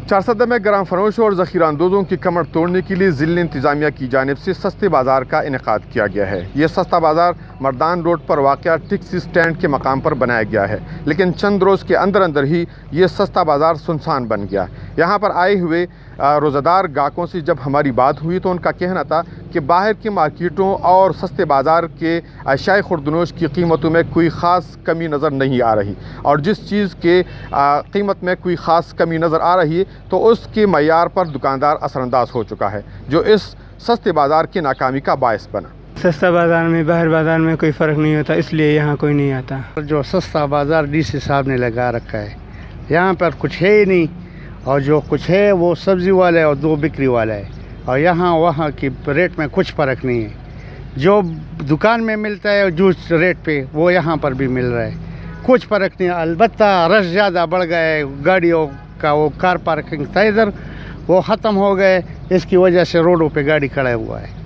चारसदा में गराम फरोशों और ज़ख़ीरा अंदोज़ों की कमर तोड़ने के लिए ज़िला इंतज़ामिया की जानिब से सस्ते बाज़ार का इनेकाद किया गया है। यह सस्ता बाज़ार मर्दान रोड पर वाक़या टैक्सी स्टैंड के मकाम पर बनाया गया है, लेकिन चंद रोज़ के अंदर अंदर ही ये सस्ता बाज़ार सुनसान बन गया। यहाँ पर आए हुए रोज़ादार गाहकों से जब हमारी बात हुई तो उनका कहना था कि बाहर की मार्केटों और सस्ते बाज़ार के अशिया खुर्दनोश की कीमतों में कोई ख़ास कमी नज़र नहीं आ रही, और जिस चीज़ के कीमत में कोई ख़ास कमी नज़र आ रही है तो उसके मयार पर दुकानदार असरअंदाज हो चुका है, जो इस सस्ते बाज़ार की नाकामी का बायस बना। सस्ता बाज़ार में बाहर बाज़ार में कोई फ़र्क नहीं होता, इसलिए यहाँ कोई नहीं आता। जो सस्ता बाज़ार डीसी साहब ने लगा रखा है, यहाँ पर कुछ है ही नहीं, और जो कुछ है वो सब्ज़ी वाला है और 2 बिक्री वाला है, और यहाँ वहाँ की रेट में कुछ फ़र्क नहीं है। जो दुकान में मिलता है जूस रेट पे वो यहाँ पर भी मिल रहा है, कुछ फ़र्क नहीं। अलबत्ता रश ज़्यादा बढ़ गया है, गाड़ियों का वो कार पार्किंग था इधर वो ख़त्म हो गए, इसकी वजह से रोडों पे गाड़ी खड़ा हुआ है।